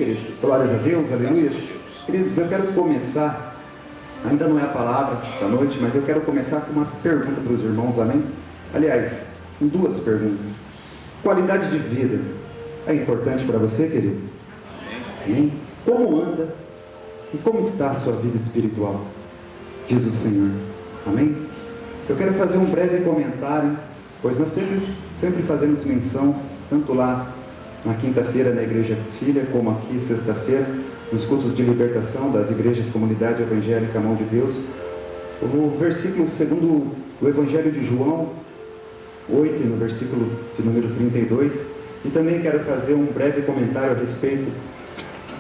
queridos? Glórias a Deus, aleluia. Queridos, eu quero começar, ainda não é a palavra da noite, mas eu quero começar com uma pergunta para os irmãos, amém? Aliás, com duas perguntas. Qualidade de vida é importante para você, querido? Amém? Como anda e como está a sua vida espiritual? Diz o Senhor. Amém? Eu quero fazer um breve comentário, pois nós sempre fazemos menção, tanto lá na quinta-feira na Igreja Filha, como aqui sexta-feira, nos cultos de libertação das igrejas Comunidade Evangélica Mão de Deus, o versículo segundo o Evangelho de João 8, no versículo de número 32, e também quero fazer um breve comentário a respeito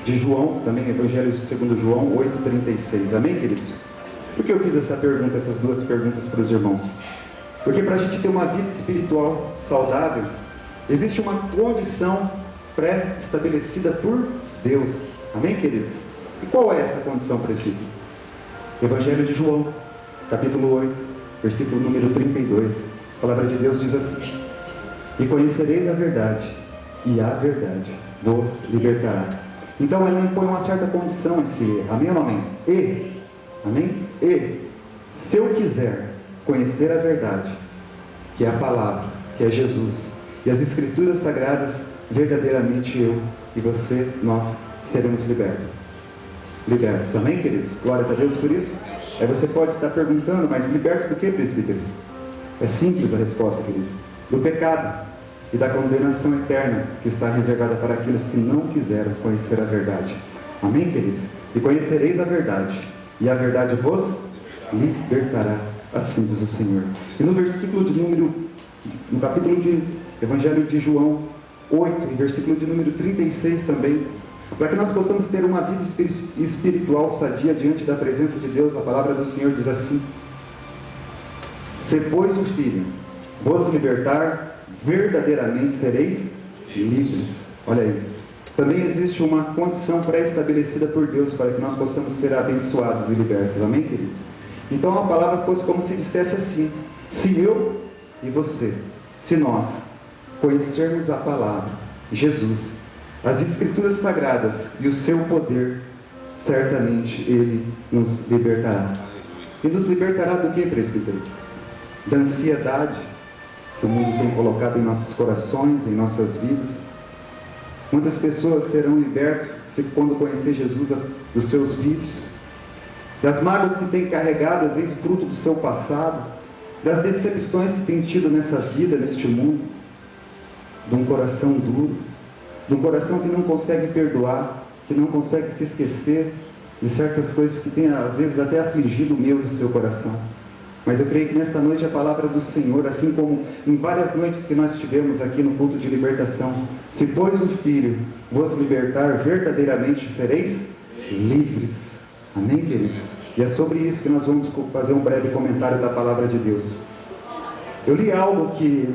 de João, também Evangelho segundo João 8:36. Amém, queridos? Por que eu fiz essa pergunta, essas duas perguntas para os irmãos? Porque para a gente ter uma vida espiritual saudável, existe uma condição pré-estabelecida por Deus. Amém, queridos? E qual é essa condição prescrita? Evangelho de João, capítulo 8, versículo número 32. A palavra de Deus diz assim: e conhecereis a verdade, e a verdade vos libertará. Então ela impõe uma certa condição, esse amém ou não amém? Amém? E se eu quiser conhecer a verdade, que é a palavra, que é Jesus, e as escrituras sagradas, verdadeiramente eu e você, nós seremos libertos. Amém, queridos? Glórias a Deus por isso. Aí você pode estar perguntando, mas libertos do que, presbítero? É simples a resposta, querido. Do pecado e da condenação eterna que está reservada para aqueles que não quiseram conhecer a verdade. Amém, queridos? E conhecereis a verdade, e a verdade vos libertará, assim diz o Senhor. E no versículo de número, no capítulo de Evangelho de João 8, versículo de número 36 também, para que nós possamos ter uma vida espiritual sadia diante da presença de Deus, a palavra do Senhor diz assim: se pois o Filho vos libertar, verdadeiramente sereis livres. Olha aí, também existe uma condição pré-estabelecida por Deus para que nós possamos ser abençoados e libertos. Amém, queridos? Então a palavra fosse como se dissesse assim: se eu e você, se nós conhecermos a palavra, Jesus, as escrituras sagradas e o seu poder, certamente Ele nos libertará. E nos libertará do que, presbítero? Da ansiedade que o mundo tem colocado em nossos corações, em nossas vidas. Muitas pessoas serão libertas quando conhecer Jesus, dos seus vícios, das mágoas que tem carregado, às vezes fruto do seu passado, das decepções que tem tido nessa vida, neste mundo, de um coração duro, de um coração que não consegue perdoar, que não consegue se esquecer de certas coisas que tem às vezes até afligido o meu e o seu coração. Mas eu creio que nesta noite a palavra do Senhor, assim como em várias noites que nós tivemos aqui no culto de libertação, se pois o Filho vos libertar, verdadeiramente sereis livres. Amém, queridos? E é sobre isso que nós vamos fazer um breve comentário da palavra de Deus. Eu li algo que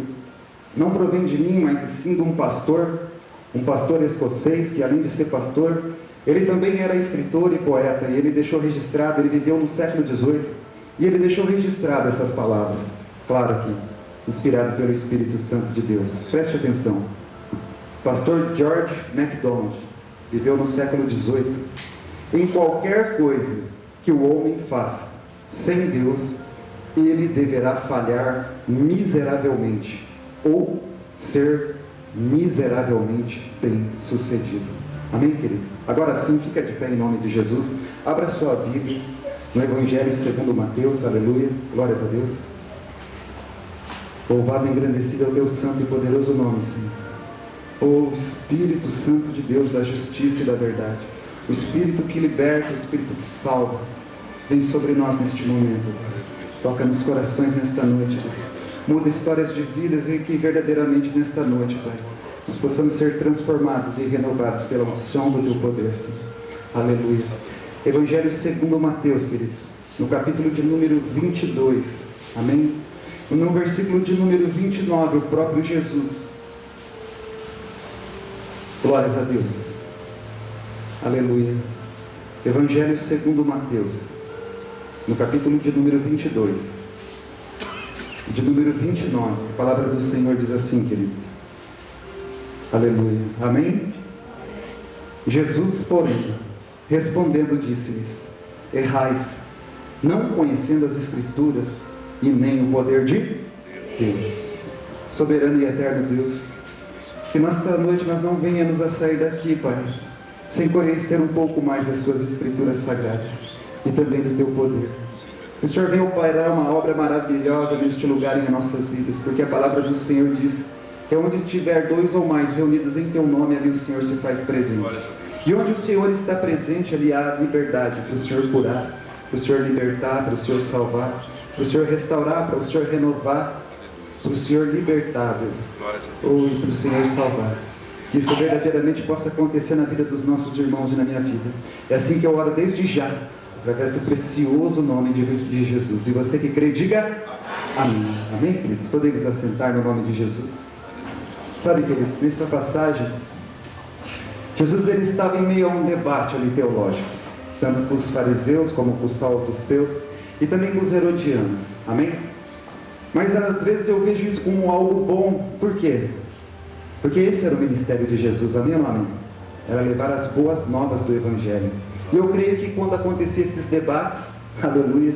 não provém de mim, mas sim de um pastor escocês, que além de ser pastor, ele também era escritor e poeta, e ele deixou registrado, ele viveu no século XVIII, e ele deixou registrado essas palavras, claro que inspirado pelo Espírito Santo de Deus. Preste atenção. Pastor George MacDonald viveu no século XVIII. Em qualquer coisa que o homem faça sem Deus, ele deverá falhar miseravelmente, ou ser miseravelmente bem sucedido. Amém, queridos? Agora sim, fica de pé em nome de Jesus. Abra sua Bíblia no Evangelho segundo Mateus, aleluia, glórias a Deus. Louvado e engrandecido é o teu santo e poderoso nome, Senhor. O Espírito Santo de Deus, da justiça e da verdade, o Espírito que liberta, o Espírito que salva, vem sobre nós neste momento, Deus. Toca nos corações nesta noite, Deus. Muda histórias de vidas e que verdadeiramente nesta noite, Pai, nós possamos ser transformados e renovados pela unção do teu poder, Senhor. Aleluia. Evangelho segundo Mateus, queridos, no capítulo de número 22, amém? No versículo de número 29, o próprio Jesus. Glórias a Deus. Aleluia. Evangelho segundo Mateus, no capítulo de número 22, de número 29, a palavra do Senhor diz assim, queridos. Aleluia. Amém? Jesus, porém, respondendo, disse-lhes: errais, não conhecendo as Escrituras e nem o poder de Deus. Soberano e eterno Deus, que nesta noite nós não venhamos a sair daqui, Pai, sem conhecer um pouco mais das Suas Escrituras Sagradas e também do Teu poder. O Senhor veio operar uma obra maravilhosa neste lugar em nossas vidas, porque a palavra do Senhor diz que onde estiver 2 ou mais reunidos em Teu nome, ali o Senhor se faz presente. E onde o Senhor está presente, ali há liberdade para o Senhor curar, para o Senhor libertar, para o Senhor salvar, para o Senhor restaurar, para o Senhor renovar, para o Senhor libertar, Deus, ou para o Senhor salvar. Que isso verdadeiramente possa acontecer na vida dos nossos irmãos e na minha vida. É assim que eu oro desde já, através do precioso nome de Jesus. E você que crê, diga amém. Amém, queridos? Podemos assentar no nome de Jesus. Sabe, queridos, nessa passagem, Jesus ele estava em meio a um debate ali teológico, tanto com os fariseus como com os saduceus e também com os herodianos. Amém? Mas às vezes eu vejo isso como algo bom. Por quê? Porque esse era o ministério de Jesus. Amém ou não amém? Era levar as boas novas do Evangelho. E eu creio que quando aconteciam esses debates, aleluia,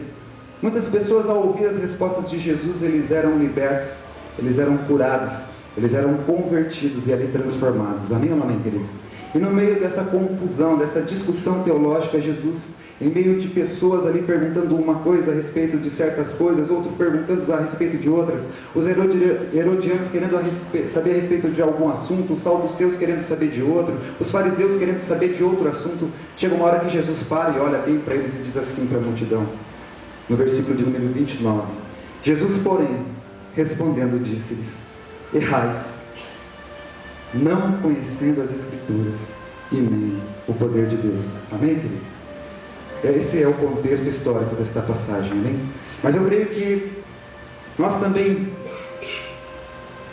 muitas pessoas ao ouvir as respostas de Jesus, eles eram libertos, eles eram curados, eles eram convertidos e ali transformados. Amém ou não amém, queridos? E no meio dessa confusão, dessa discussão teológica, Jesus, em meio de pessoas ali perguntando uma coisa a respeito de certas coisas, outro perguntando a respeito de outras, os herodianos querendo saber a respeito de algum assunto, os saduceus querendo saber de outro, os fariseus querendo saber de outro assunto. Chega uma hora que Jesus para e olha bem para eles e diz assim para a multidão, no versículo de número 29, Jesus, porém, respondendo, disse-lhes: errais, não conhecendo as Escrituras e nem o poder de Deus. Amém, queridos? Esse é o contexto histórico desta passagem, amém? Mas eu creio que nós também,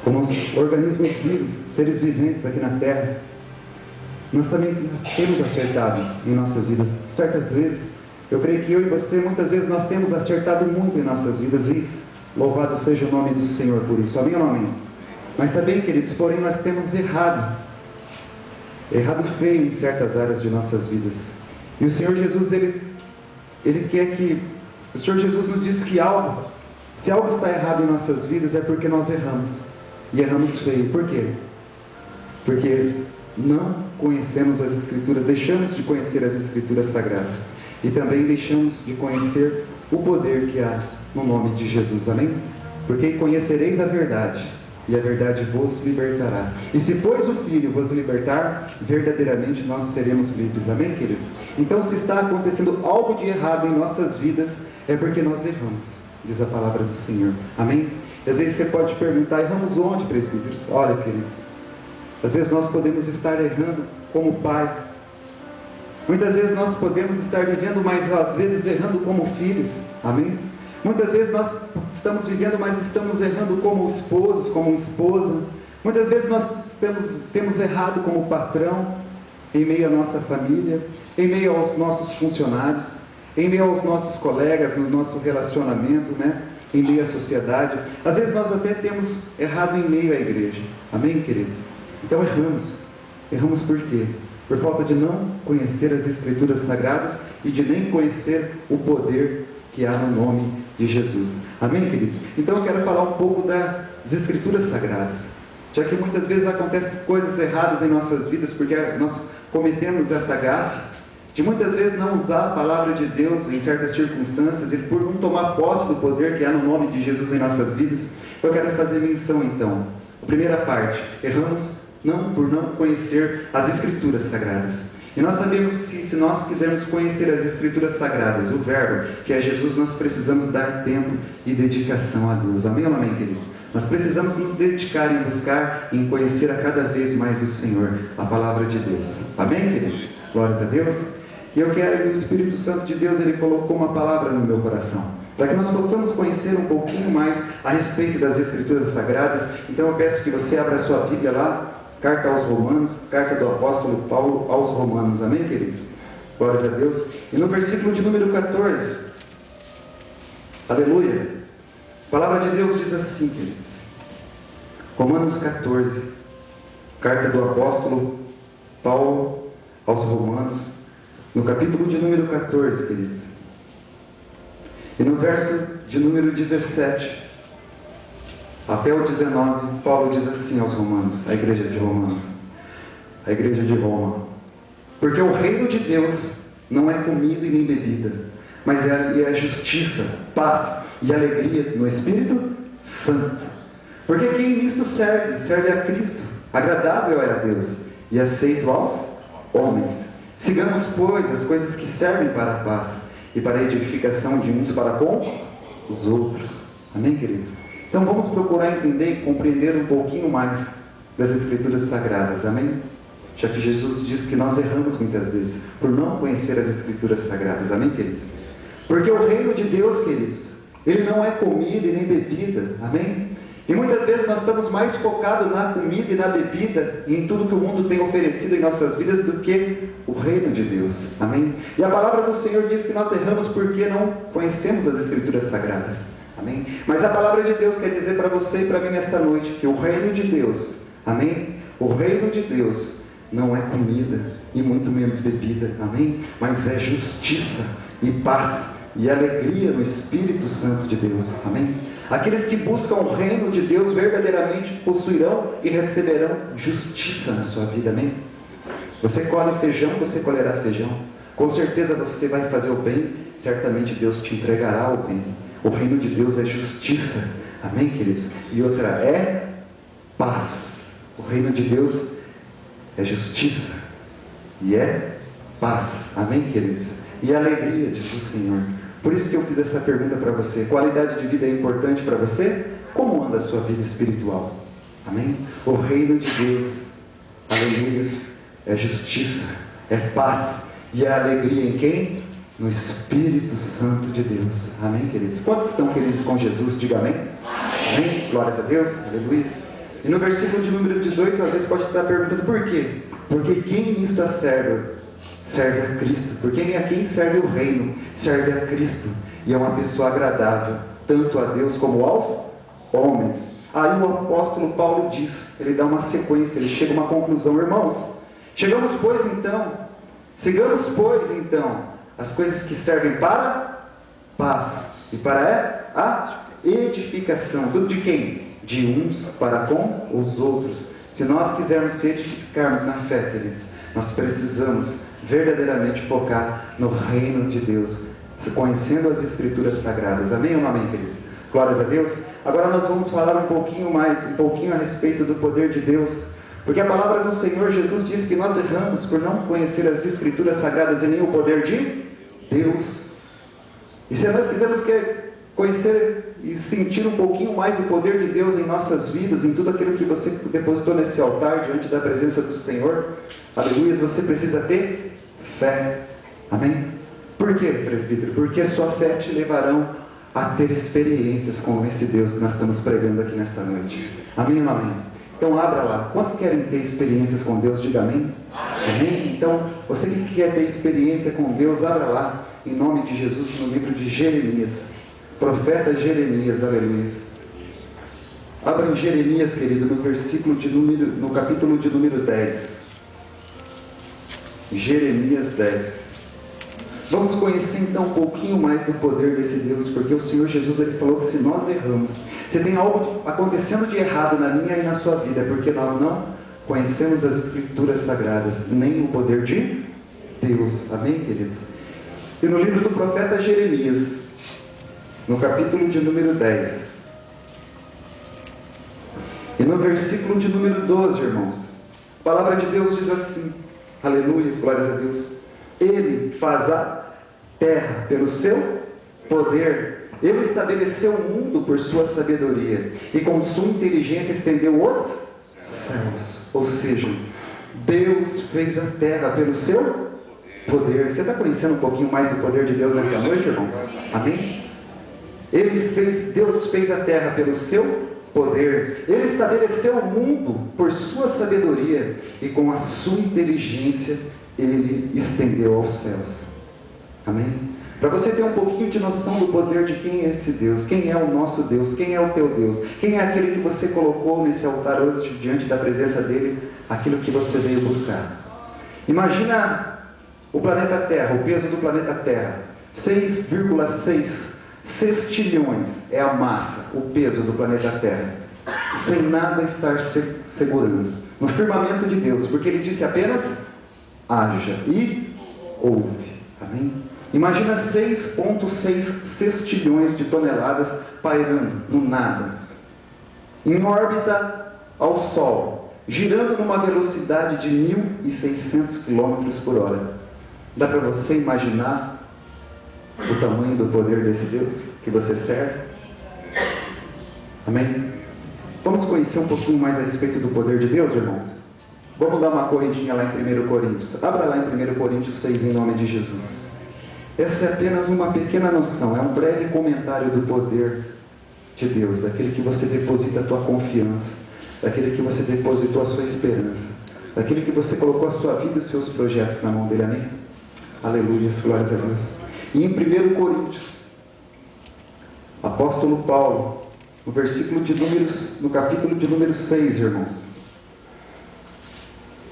como organismos vivos, seres viventes aqui na Terra, nós também temos acertado em nossas vidas. Certas vezes, eu creio que eu e você, muitas vezes nós temos acertado muito em nossas vidas e louvado seja o nome do Senhor por isso. Amém ou não amém? Mas também, queridos, porém nós temos errado feio em certas áreas de nossas vidas. E o Senhor Jesus, Ele quer que... O Senhor Jesus nos diz que se algo está errado em nossas vidas, é porque nós erramos. E erramos feio. Por quê? Porque não conhecemos as Escrituras, deixamos de conhecer as Escrituras Sagradas. E também deixamos de conhecer o poder que há no nome de Jesus. Amém? Porque conhecereis a verdade, e a verdade vos libertará. E se pois o Filho vos libertar, verdadeiramente nós seremos livres. Amém, queridos? Então, se está acontecendo algo de errado em nossas vidas, é porque nós erramos, diz a palavra do Senhor. Amém? Às vezes você pode perguntar: erramos onde, presbíteros? Olha, queridos, às vezes nós podemos estar errando como pai. Muitas vezes nós podemos estar vivendo, mas às vezes errando como filhos. Amém? Muitas vezes nós estamos vivendo, mas estamos errando como esposos, como esposa. Muitas vezes nós temos errado como patrão, em meio à nossa família, em meio aos nossos funcionários, em meio aos nossos colegas, no nosso relacionamento, né? Em meio à sociedade. Às vezes nós até temos errado em meio à igreja. Amém, queridos? Então erramos. Erramos por quê? Por falta de não conhecer as Escrituras Sagradas e de nem conhecer o poder que há no nome de Jesus. Amém, queridos? Então eu quero falar um pouco das Escrituras Sagradas, já que muitas vezes acontecem coisas erradas em nossas vidas, porque nós cometemos essa gafe, de muitas vezes não usar a palavra de Deus em certas circunstâncias, e por não tomar posse do poder que há no nome de Jesus em nossas vidas. Eu quero fazer menção então, a primeira parte: erramos por não conhecer as Escrituras Sagradas. E nós sabemos que se nós quisermos conhecer as Escrituras Sagradas, o Verbo, que é Jesus, nós precisamos dar tempo e dedicação a Deus. Amém ou não amém, queridos? Nós precisamos nos dedicar em buscar, em conhecer a cada vez mais o Senhor, a Palavra de Deus. Amém, queridos? Glórias a Deus. E eu quero, o Espírito Santo de Deus, Ele colocou uma palavra no meu coração, para que nós possamos conhecer um pouquinho mais a respeito das Escrituras Sagradas. Então eu peço que você abra a sua Bíblia lá, Carta aos Romanos, carta do apóstolo Paulo aos Romanos. Amém, queridos? Glórias a Deus. E no versículo de número 14, aleluia, a palavra de Deus diz assim, queridos. Romanos 14, carta do apóstolo Paulo aos Romanos, no capítulo de número 14, queridos. E no verso de número 17 até o 19, Paulo diz assim aos Romanos, a igreja de Romanos, a igreja de Roma: porque o reino de Deus não é comida e nem bebida, mas é justiça, paz e alegria no Espírito Santo. Porque quem nisto serve a Cristo, agradável é a Deus e aceito aos homens. Sigamos, pois, as coisas que servem para a paz e para a edificação de uns para com os outros. Amém, queridos? Então vamos procurar entender e compreender um pouquinho mais das Escrituras Sagradas. Amém? Já que Jesus diz que nós erramos muitas vezes por não conhecer as Escrituras Sagradas. Amém, queridos? Porque o reino de Deus, queridos, ele não é comida e nem bebida. Amém? E muitas vezes nós estamos mais focados na comida e na bebida e em tudo que o mundo tem oferecido em nossas vidas do que o reino de Deus. Amém? E a palavra do Senhor diz que nós erramos porque não conhecemos as Escrituras Sagradas. Amém? Mas a palavra de Deus quer dizer para você e para mim nesta noite que o reino de Deus, amém? O reino de Deus não é comida e muito menos bebida, amém? Mas é justiça e paz e alegria no Espírito Santo de Deus, amém? Aqueles que buscam o reino de Deus verdadeiramente possuirão e receberão justiça na sua vida, amém? Você colhe feijão, você colherá feijão. Com certeza você vai fazer o bem, certamente Deus te entregará o bem. O reino de Deus é justiça, amém, queridos? E outra é paz. O reino de Deus é justiça e é paz, amém, queridos? E alegria, diz o Senhor. Por isso que eu fiz essa pergunta para você. Qualidade de vida é importante para você? Como anda a sua vida espiritual? Amém? O reino de Deus, aleluias, é justiça, é paz e é alegria em quem? No Espírito Santo de Deus. Amém, queridos? Quantos estão felizes com Jesus? Diga amém. Amém? Glórias a Deus, aleluia. E no versículo de número 18, às vezes pode estar perguntando por quê? Porque quem nisto serve a Cristo. Porque a quem serve o reino, serve a Cristo. E é uma pessoa agradável, tanto a Deus como aos homens. Aí o apóstolo Paulo diz, ele dá uma sequência, ele chega a uma conclusão. Irmãos, sigamos pois então as coisas que servem para paz e para a edificação. De quem? De uns para com os outros. Se nós quisermos se edificarmos na fé, queridos, nós precisamos verdadeiramente focar no reino de Deus, conhecendo as Escrituras Sagradas. Amém ou não amém, queridos? Glórias a Deus. Agora nós vamos falar um pouquinho a respeito do poder de Deus, porque a palavra do Senhor Jesus diz que nós erramos por não conhecer as Escrituras Sagradas e nem o poder de Deus. E se nós quisermos conhecer e sentir um pouquinho mais o poder de Deus em nossas vidas, em tudo aquilo que você depositou nesse altar, diante da presença do Senhor, aleluia, você precisa ter fé, amém? Por quê, presbítero? Porque a sua fé te levarão a ter experiências com esse Deus que nós estamos pregando aqui nesta noite, amém ou não amém? Então abra lá, quantos querem ter experiências com Deus? Diga amém. Amém? Então, você que quer ter experiência com Deus, abra lá, em nome de Jesus, no livro de Jeremias, profeta Jeremias, aleluia. Abra em Jeremias, querido, no capítulo de número 10. Jeremias 10. Vamos conhecer então um pouquinho mais do poder desse Deus, porque o Senhor Jesus ele falou que se nós erramos, se tem algo acontecendo de errado na minha e na sua vida, é porque nós não conhecemos as Escrituras Sagradas, nem o poder de Deus. Amém, queridos? E no livro do profeta Jeremias, no capítulo de número 10, e no versículo de número 12, irmãos, a palavra de Deus diz assim, aleluia, glórias a Deus: Ele faz a terra pelo seu poder, Ele estabeleceu o mundo por sua sabedoria, e com sua inteligência estendeu os céus. Ou seja, Deus fez a terra pelo seu poder. Você está conhecendo um pouquinho mais do poder de Deus nesta noite, irmãos? Amém? Deus fez a terra pelo seu poder, Ele estabeleceu o mundo por sua sabedoria, e com a sua inteligência Ele estendeu aos céus. Amém? Para você ter um pouquinho de noção do poder de quem é esse Deus, quem é o nosso Deus, quem é o teu Deus, quem é aquele que você colocou nesse altar hoje diante da presença dele, aquilo que você veio buscar. Imagina o planeta Terra, o peso do planeta Terra, 6,6 sextilhões é a massa, o peso do planeta Terra, sem nada estar segurando, no firmamento de Deus, porque Ele disse apenas, haja, e houve. Amém? Imagina 6,6 sextilhões de toneladas pairando no nada, em órbita ao Sol, girando numa velocidade de 1.600 km por hora. Dá para você imaginar o tamanho do poder desse Deus que você serve? Amém? Vamos conhecer um pouquinho mais a respeito do poder de Deus, irmãos? Vamos dar uma corridinha lá em 1 Coríntios. Abra lá em 1 Coríntios 6, em nome de Jesus. Essa é apenas uma pequena noção, é um breve comentário do poder de Deus, daquele que você deposita a tua confiança, daquele que você depositou a sua esperança, daquele que você colocou a sua vida e os seus projetos na mão dele. Amém? Aleluia, glórias a Deus. E em 1 Coríntios, apóstolo Paulo, no capítulo de número 6, irmãos.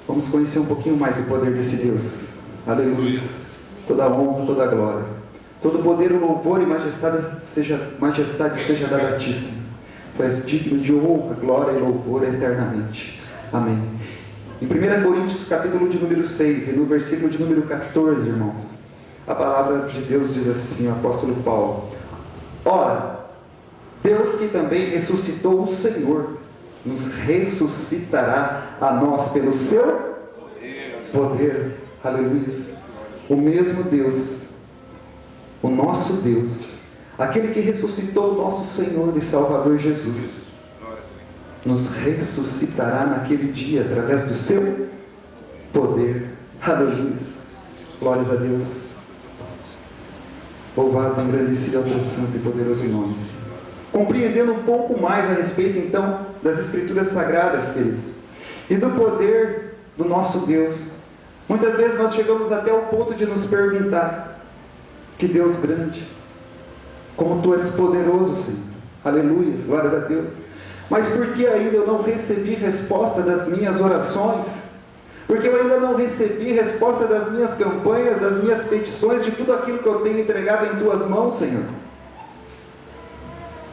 Vamos conhecer um pouquinho mais o poder desse Deus. Aleluia. Toda honra, toda glória, todo poder, louvor e majestade seja dado a ti, Senhor. Tu és digno de honra, glória e louvor eternamente. Amém. Em 1 Coríntios, capítulo de número 6, e no versículo de número 14, irmãos, a palavra de Deus diz assim, o apóstolo Paulo: ora, Deus que também ressuscitou o Senhor, nos ressuscitará a nós pelo seu poder. Aleluia. O mesmo Deus, o nosso Deus, aquele que ressuscitou o nosso Senhor e Salvador Jesus, nos ressuscitará naquele dia, através do seu poder. Aleluia. Glórias a Deus. Louvado e engrandecido é o teu santo e poderoso nome. Compreendendo um pouco mais a respeito, então, das Escrituras Sagradas, queridos, e do poder do nosso Deus, muitas vezes nós chegamos até o ponto de nos perguntar: que Deus grande, como Tu és poderoso, Senhor. Aleluia, glórias a Deus. Mas por que ainda eu não recebi resposta das minhas orações? Porque eu ainda não recebi resposta das minhas campanhas, das minhas petições, de tudo aquilo que eu tenho entregado em Tuas mãos, Senhor?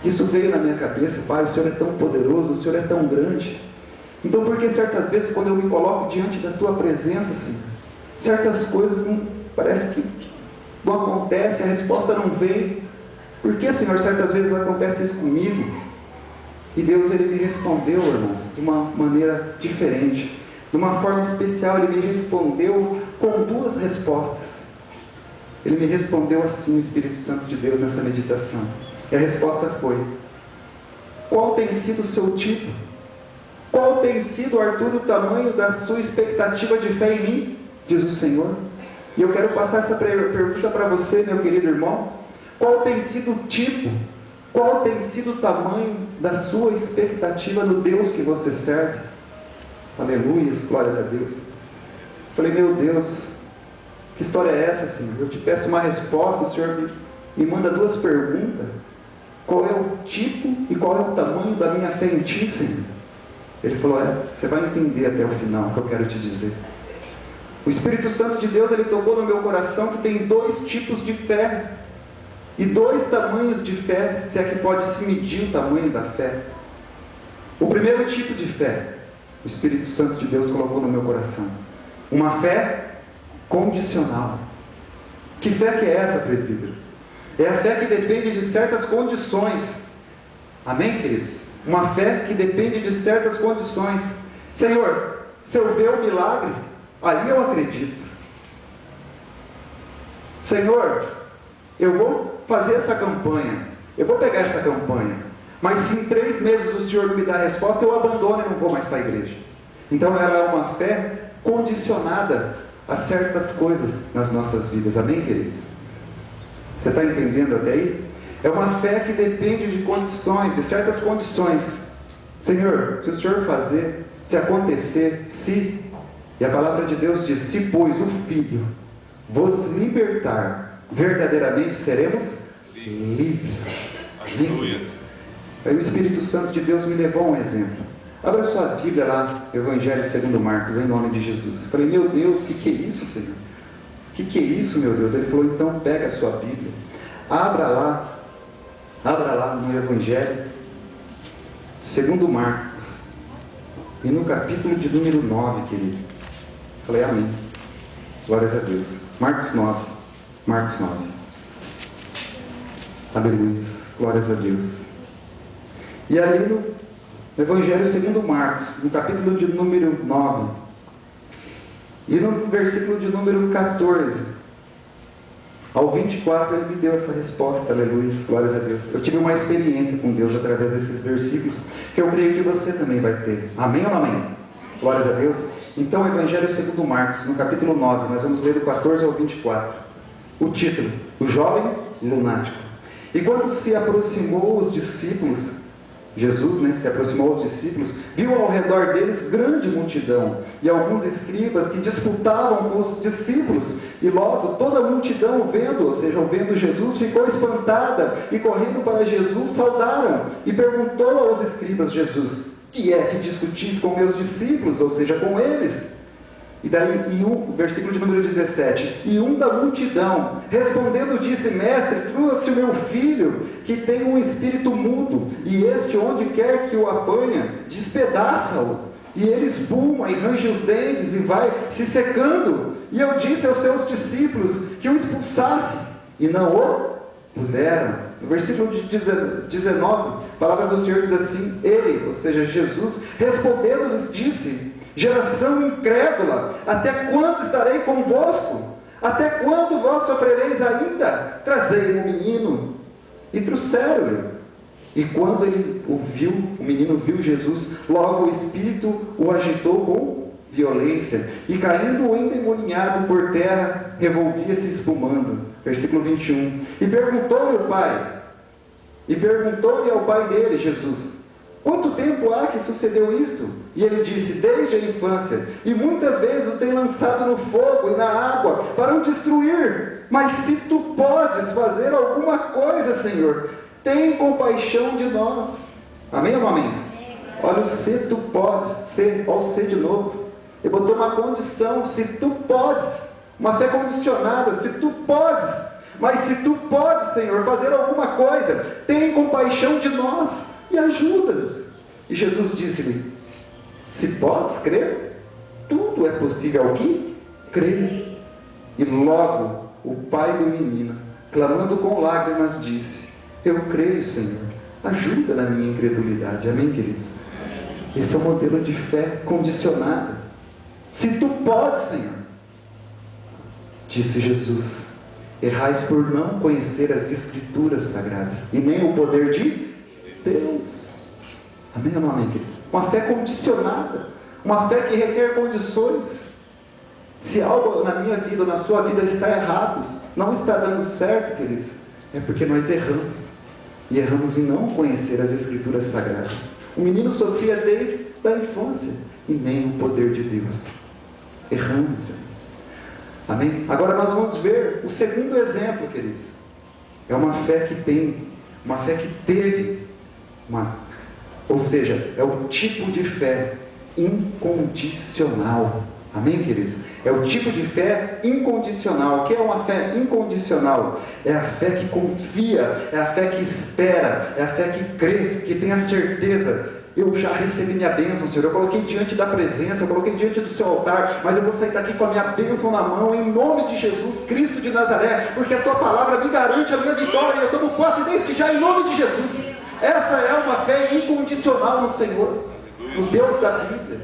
Isso veio na minha cabeça: Pai, o Senhor é tão poderoso, o Senhor é tão grande. Então por que certas vezes, quando eu me coloco diante da Tua presença, Senhor, certas coisas não, parece que não acontecem, a resposta não vem? Por que, Senhor, certas vezes acontece isso comigo? E Deus, Ele me respondeu, irmãos, de uma maneira diferente, de uma forma especial. Ele me respondeu com duas respostas. Ele me respondeu assim, o Espírito Santo de Deus, nessa meditação. E a resposta foi: qual tem sido o seu tipo? Qual tem sido, Arthur, o tamanho da sua expectativa de fé em mim? Diz o Senhor. E eu quero passar essa pergunta para você, meu querido irmão. Qual tem sido o tipo? Qual tem sido o tamanho da sua expectativa no Deus que você serve? Aleluia, glórias a Deus. Falei: meu Deus, que história é essa, Senhor? Eu te peço uma resposta, o Senhor me manda duas perguntas. Qual é o tipo e qual é o tamanho da minha fé em Ti, Senhor? Ele falou: você vai entender até o final o que eu quero te dizer. O Espírito Santo de Deus, Ele tocou no meu coração que tem dois tipos de fé, e dois tamanhos de fé, se é que pode se medir o tamanho da fé. O primeiro tipo de fé, o Espírito Santo de Deus colocou no meu coração: uma fé condicional. Que fé que é essa, presbítero? É a fé que depende de certas condições. Amém, queridos? Uma fé que depende de certas condições. Senhor, se eu ver o milagre, aí eu acredito. Senhor, eu vou fazer essa campanha, eu vou pegar essa campanha, mas se em 3 meses o Senhor não me dá a resposta, eu abandono e não vou mais para a igreja. Então ela é uma fé condicionada a certas coisas nas nossas vidas. Amém, queridos? Você está entendendo até aí? É uma fé que depende de condições, de certas condições. Senhor, se o Senhor fazer, se acontecer, se, e a palavra de Deus diz: se pois o Filho vos libertar, verdadeiramente seremos livres. Livres. Aí o Espírito Santo de Deus me levou a um exemplo. Abra sua Bíblia lá, Evangelho segundo Marcos, em nome de Jesus. Eu falei, meu Deus, o que é isso, Senhor? O que é isso, meu Deus? Ele falou, então pega a sua Bíblia, abra lá no Evangelho segundo Marcos, e no capítulo de número 9, querido. Eu falei, amém. Glórias a Deus. Marcos 9. Aleluia. Glórias a Deus. E ali no Evangelho segundo Marcos, no capítulo de número 9, e no versículo de número 14 ao 24, ele me deu essa resposta, aleluia, glórias a Deus. Eu tive uma experiência com Deus através desses versículos, que eu creio que você também vai ter. Amém ou não amém? Glórias a Deus. Então, Evangelho segundo Marcos, no capítulo 9, nós vamos ler do 14 ao 24. O título, o jovem lunático. E quando se aproximou os discípulos, Jesus, se aproximou aos discípulos, viu ao redor deles grande multidão, e alguns escribas que disputavam com os discípulos, e logo toda a multidão vendo Jesus, ficou espantada, e correndo para Jesus, saudaram, e perguntou aos escribas Jesus, que é que discutis com meus discípulos, ou seja, com eles? E daí, versículo de número 17, e um da multidão, respondendo, disse, mestre, trouxe o meu filho, que tem um espírito mudo, e este, onde quer que o apanha, despedaça-o, e ele espuma, e range os dentes, e vai se secando, e eu disse aos seus discípulos, que o expulsasse, e não o puderam. No versículo de 19, a palavra do Senhor diz assim, ele, ou seja, Jesus, respondendo lhes disse, geração incrédula, até quando estarei convosco? Até quando vós sofrereis ainda? Trazei-me o menino. E trouxeram-lhe. E quando ele o menino viu Jesus, logo o espírito o agitou com violência, e caindo endemoniado por terra, revolvia-se espumando. Versículo 21. E perguntou-lhe ao pai dele, Jesus, quanto tempo há que sucedeu isto? E ele disse, desde a infância, e muitas vezes o tem lançado no fogo e na água, para o destruir. Mas se tu podes fazer alguma coisa, Senhor, tem compaixão de nós. Amém ou não amém? Olha o se tu podes, olha o se de novo. Ele botou uma condição, se tu podes, uma fé condicionada, se tu podes, mas se tu podes, Senhor, fazer alguma coisa, tem compaixão de nós e ajuda-nos. E Jesus disse-lhe, se podes crer, tudo é possível ao que crer. E logo o pai do menino, clamando com lágrimas, disse, eu creio, Senhor, ajuda na minha incredulidade. Amém, queridos? Esse é o modelo de fé condicionada. Se tu podes, Senhor, disse Jesus, errais por não conhecer as Escrituras Sagradas, e nem o poder de Deus. Amém ou não amém, queridos? Uma fé condicionada, uma fé que requer condições. Se algo na minha vida ou na sua vida está errado, não está dando certo, queridos, é porque nós erramos, e erramos em não conhecer as Escrituras Sagradas. O menino sofria desde a infância, e nem o poder de Deus. Erramos, irmãos. Amém? Agora nós vamos ver o segundo exemplo, queridos. É uma fé que teve, ou seja, é o tipo de fé incondicional. Amém, queridos? É o tipo de fé incondicional. O que é uma fé incondicional? É a fé que confia, é a fé que espera, é a fé que crê, que tem a certeza. Eu já recebi minha bênção, Senhor, eu coloquei diante da presença, eu coloquei diante do seu altar, mas eu vou sair daqui com a minha bênção na mão, em nome de Jesus Cristo de Nazaré, porque a tua palavra me garante a minha vitória, e eu tomo posse desde já em nome de Jesus. Essa é uma fé incondicional no Senhor, no Deus da Bíblia.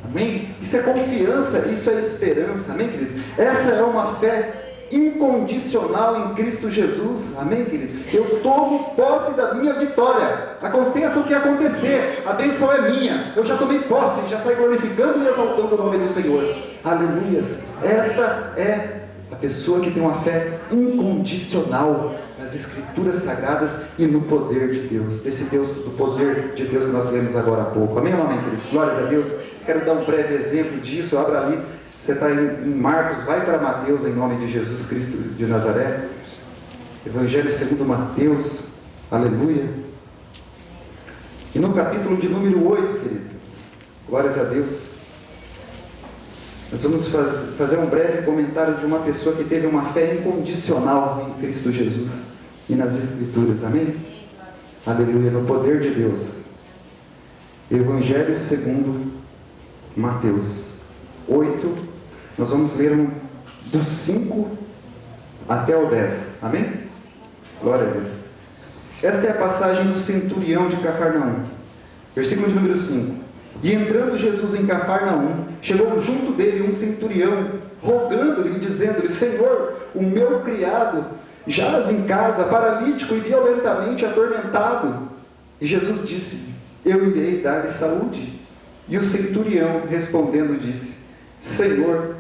Amém? Isso é confiança, isso é esperança. Amém, queridos? Essa é uma fé incondicional em Cristo Jesus. Amém, queridos? Eu tomo posse da minha vitória. Aconteça o que acontecer, a bênção é minha. Eu já tomei posse, já saí glorificando e exaltando o nome do Senhor. Aleluias. Essa é a pessoa que tem uma fé incondicional nas Escrituras Sagradas e no poder de Deus. Esse Deus, do poder de Deus que nós lemos agora há pouco. Amém ou não, amém, queridos? Glórias a Deus. Quero dar um breve exemplo disso. Abra ali, você está em Marcos, vai para Mateus em nome de Jesus Cristo de Nazaré. Evangelho segundo Mateus, aleluia. E no capítulo de número 8, querido, Glórias a Deus. Nós vamos fazer um breve comentário de uma pessoa que teve uma fé incondicional em Cristo Jesus e nas Escrituras, amém? Aleluia, no poder de Deus. Evangelho segundo Mateus 8, nós vamos ler do 5 até o 10, amém? Glória a Deus. Esta é a passagem do centurião de Cafarnaum, versículo de número 5. E entrando Jesus em Cafarnaum, chegou junto dele um centurião, rogando-lhe e dizendo-lhe: Senhor, o meu criado jaz em casa, paralítico e violentamente atormentado. E Jesus disse: eu irei dar-lhe saúde. E o centurião, respondendo, disse: Senhor,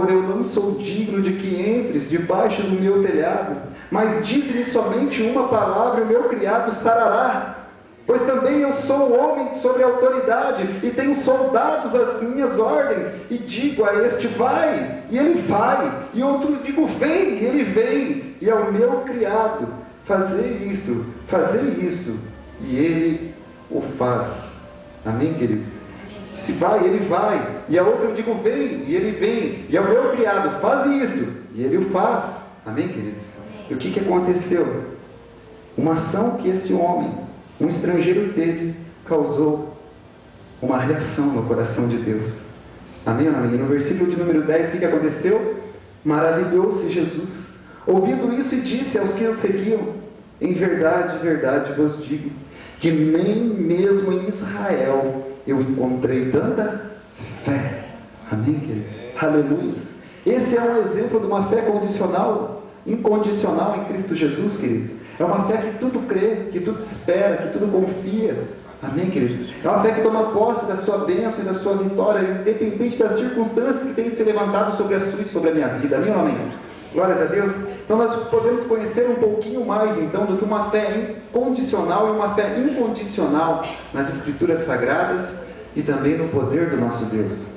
eu não sou digno de que entres debaixo do meu telhado, mas dize-lhe somente uma palavra e o meu criado sarará. Pois também eu sou homem sobre autoridade, e tenho soldados às minhas ordens, e digo a este: vai, e ele vai, e outro digo: vem, e ele vem, e ao meu criado: fazei isto, e ele o faz. Amém, querido? Se vai, ele vai, e a outra eu digo: vem, e ele vem, e ao meu criado: faz isto, e ele o faz. Amém, queridos? E o que aconteceu? Uma ação que esse homem, um estrangeiro teve, causou uma reação no coração de Deus. Amém, amém? E no versículo de número 10, o que aconteceu? Maravilhou-se Jesus, ouvindo isso, e disse aos que o seguiam: em verdade, verdade vos digo, que nem mesmo em Israel eu encontrei tanta fé. Amém, queridos? Aleluia. Esse é um exemplo de uma fé incondicional em Cristo Jesus, queridos. É uma fé que tudo crê, que tudo espera, que tudo confia. Amém, queridos? É uma fé que toma posse da sua bênção e da sua vitória, independente das circunstâncias que têm se levantado sobre a sua e sobre a minha vida. Amém ou amém? Glórias a Deus. Então nós podemos conhecer um pouquinho mais, então, do que uma fé incondicional e uma fé incondicional nas Escrituras Sagradas e também no poder do nosso Deus.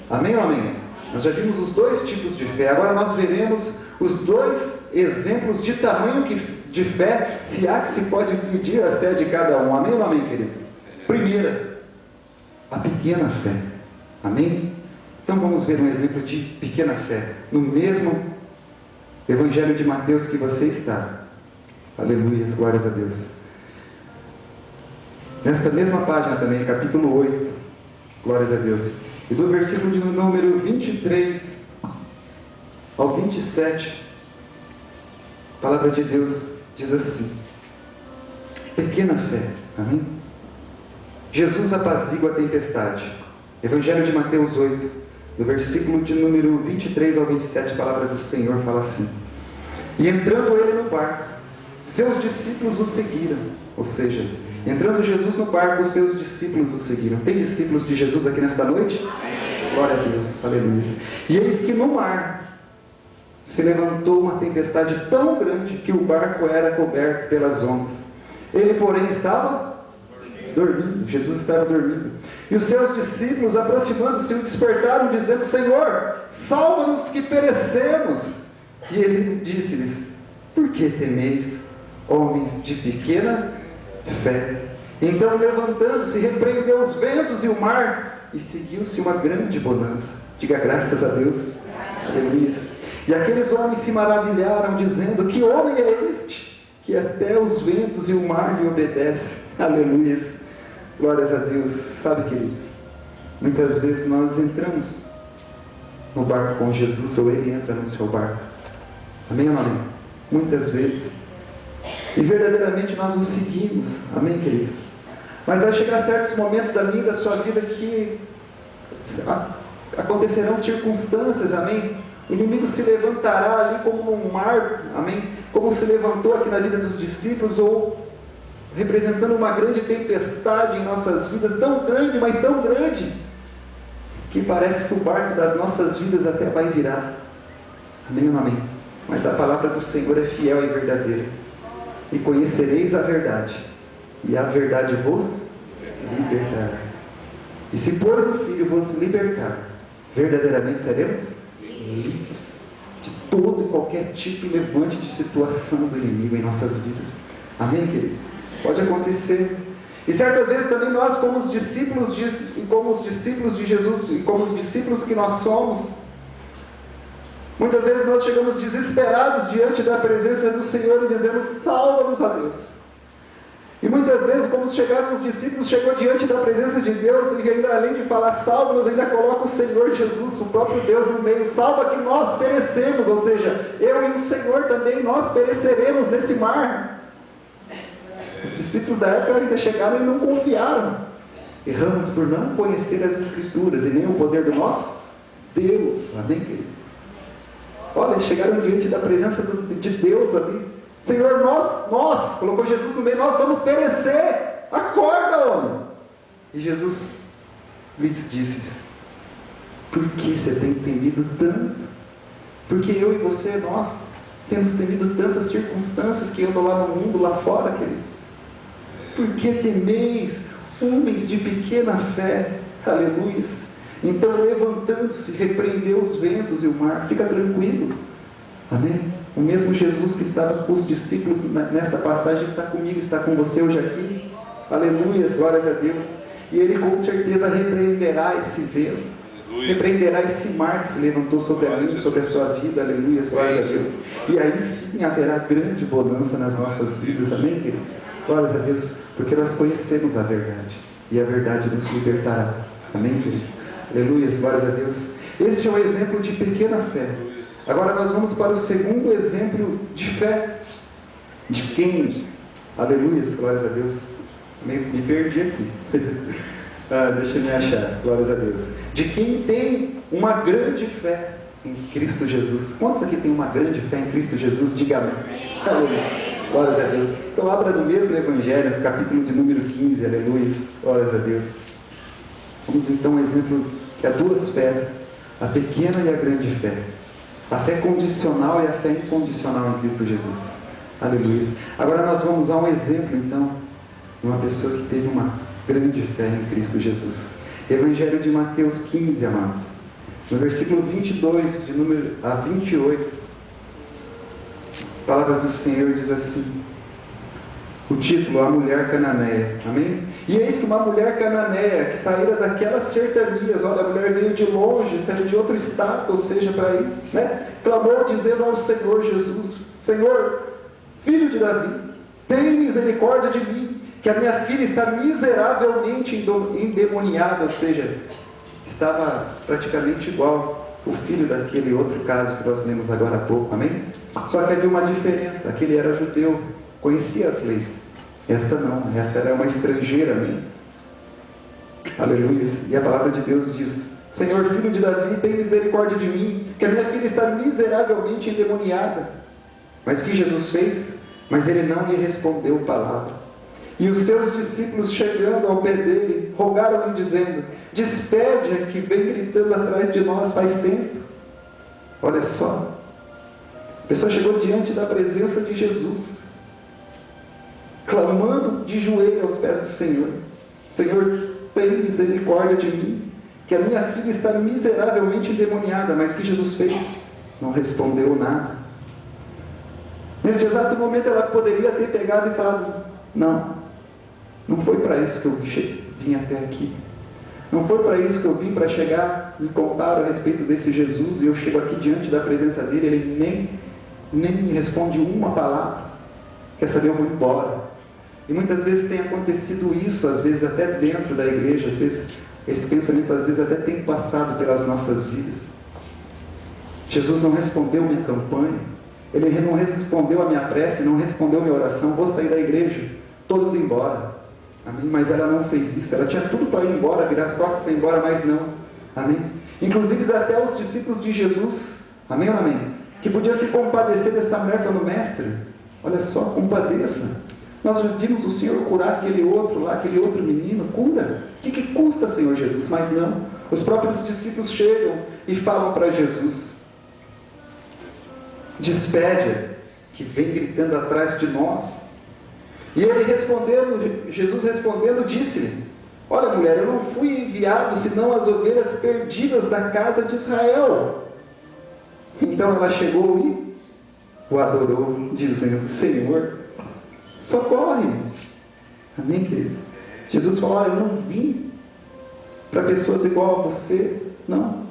Amém ou amém? Nós já vimos os dois tipos de fé. Agora nós veremos os dois exemplos de tamanho de fé, se há que se pode medir a fé de cada um. Amém ou amém, queridos? Primeira, a pequena fé. Amém? Então vamos ver um exemplo de pequena fé no mesmo Evangelho de Mateus que você está. Aleluia, glórias a Deus. Nesta mesma página também, capítulo 8, glórias a Deus. E do versículo de número 23 ao 27, a palavra de Deus diz assim: pequena fé. Amém? Jesus apazigua a tempestade. Evangelho de Mateus 8, do versículo de número 23 ao 27, a palavra do Senhor fala assim: e entrando ele no barco, seus discípulos o seguiram. Ou seja, entrando Jesus no barco, os seus discípulos o seguiram. Tem discípulos de Jesus aqui nesta noite? Glória a Deus, aleluia. E eis que no mar se levantou uma tempestade tão grande que o barco era coberto pelas ondas. Ele, porém, estava dormindo. Jesus estava dormindo. E os seus discípulos, aproximando-se, o despertaram, dizendo: Senhor, salva-nos que perecemos. E ele disse-lhes: por que temeis, homens de pequena fé? Então, levantando-se, repreendeu os ventos e o mar, e seguiu-se uma grande bonança. Diga graças a Deus. Aleluia. E aqueles homens se maravilharam, dizendo: que homem é este, que até os ventos e o mar lhe obedecem? Aleluia. Glórias a Deus. Sabe, queridos, muitas vezes nós entramos no barco com Jesus, ou Ele entra no seu barco. Amém ou amém? Muitas vezes. E verdadeiramente nós o seguimos. Amém, queridos? Mas vai chegar certos momentos da minha e da sua vida que acontecerão circunstâncias, amém? O inimigo se levantará ali como um mar, amém? Como se levantou aqui na vida dos discípulos, ou representando uma grande tempestade em nossas vidas, tão grande, mas tão grande, que parece que o barco das nossas vidas até vai virar. Amém ou amém? Mas a palavra do Senhor é fiel e verdadeira. E conhecereis a verdade, e a verdade vos libertará. E se pois o Filho vos libertar, verdadeiramente seremos livres de todo e qualquer tipo de levante de situação do inimigo em nossas vidas. Amém, queridos? Pode acontecer. E certas vezes também nós, como os discípulos de Jesus, e como os discípulos que nós somos, muitas vezes nós chegamos desesperados diante da presença do Senhor e dizemos: salva-nos, a Deus. E muitas vezes, como chegaram os discípulos, chegou diante da presença de Deus, e ainda além de falar salva-nos, ainda coloca o Senhor Jesus, o próprio Deus no meio: salva que nós perecemos, ou seja, eu e o Senhor também, nós pereceremos nesse mar. Os discípulos da época ainda chegaram e não confiaram. Erramos por não conhecer as Escrituras e nem o poder do nosso Deus. Amém, queridos? Olha, chegaram diante da presença de Deus ali. Senhor, nós, colocou Jesus no meio, nós vamos perecer. Acorda, homem. E Jesus lhes disse: por que você tem temido tanto? Porque eu e você, nós, temos temido tantas circunstâncias que andam lá no mundo, lá fora, queridos. Por que temeis, homens de pequena fé? Aleluia. Então, levantando-se, repreendeu os ventos e o mar. Fica tranquilo. Amém? O mesmo Jesus que estava com os discípulos nesta passagem está comigo, está com você hoje aqui. Aleluia, glórias a Deus. E Ele com certeza repreenderá esse vento, repreenderá esse mar que se levantou sobre a mim, sobre a sua vida. Aleluia, glórias a Deus. E aí sim haverá grande bonança nas nossas vidas. Amém, queridos? Glórias a Deus, porque nós conhecemos a verdade, e a verdade nos libertará. Amém, queridos? Aleluia, glórias a Deus. Este é um exemplo de pequena fé. Agora nós vamos para o segundo exemplo de fé. De quem? Aleluia, glórias a Deus. Me perdi aqui. Deixa eu me achar, glórias a Deus. De quem tem uma grande fé em Cristo Jesus. Quantos aqui tem uma grande fé em Cristo Jesus? Diga amém. Aleluia. Glórias a Deus. Então abra no mesmo Evangelho, capítulo de número 15, aleluia, glórias a Deus. Vamos então um exemplo que há duas fés, a pequena e a grande fé. A fé condicional e a fé incondicional em Cristo Jesus. Aleluia. Agora nós vamos a um exemplo então, de uma pessoa que teve uma grande fé em Cristo Jesus. Evangelho de Mateus 15, amados. No versículo 22, de número a 28. A palavra do Senhor diz assim, o título: a mulher cananeia. Amém? E eis que uma mulher cananeia, que saíra daquelas cercanias, olha, a mulher veio de longe, saiu de outro estado, ou seja, para ir, né? Clamou dizendo ao Senhor Jesus: Senhor, filho de Davi, tem misericórdia de mim, que a minha filha está miseravelmente endemoniada, ou seja, estava praticamente igual o filho daquele outro caso que nós lemos agora há pouco. Amém? Só que havia uma diferença: aquele era judeu, conhecia as leis, esta não, essa era uma estrangeira. Amém? Aleluia. E a palavra de Deus diz: Senhor, filho de Davi, tem misericórdia de mim, que a minha filha está miseravelmente endemoniada. Mas o que Jesus fez? Mas ele não lhe respondeu palavra. E os seus discípulos, chegando ao pé dele, rogaram-lhe dizendo: despede-a, que vem gritando atrás de nós faz tempo. Olha só, a pessoa chegou diante da presença de Jesus, clamando de joelho aos pés do Senhor: Senhor, tem misericórdia de mim, que a minha filha está miseravelmente endemoniada. Mas o que Jesus fez? Não respondeu nada. Neste exato momento ela poderia ter pegado e falado: não foi para isso que eu vim até aqui, não foi para isso que eu vim, para chegar e contar a respeito desse Jesus, e eu chego aqui diante da presença dele, ele nem me responde uma palavra, quer saber, eu vou embora. E muitas vezes tem acontecido isso, às vezes até dentro da igreja, às vezes esse pensamento às vezes até tem passado pelas nossas vidas. Jesus não respondeu minha campanha, ele não respondeu a minha prece, não respondeu a minha oração, vou sair da igreja, estou indo embora. Amém? Mas ela não fez isso, ela tinha tudo para ir embora, virar as costas e ir embora, mas não. Amém? Inclusive até os discípulos de Jesus, amém ou amém? Que podia se compadecer dessa mulher pelo mestre. Olha só, compadeça. Nós vimos o Senhor curar aquele outro lá, aquele outro menino, cura. O que custa, Senhor Jesus? Mas não, os próprios discípulos chegam e falam para Jesus: despede, que vem gritando atrás de nós. E ele respondendo, Jesus respondendo, disse-lhe: olha, mulher, eu não fui enviado senão as ovelhas perdidas da casa de Israel. Então ela chegou e o adorou, dizendo: Senhor, socorre-me. Amém, queridos? Jesus falou: olha, eu não vim para pessoas igual a você, não.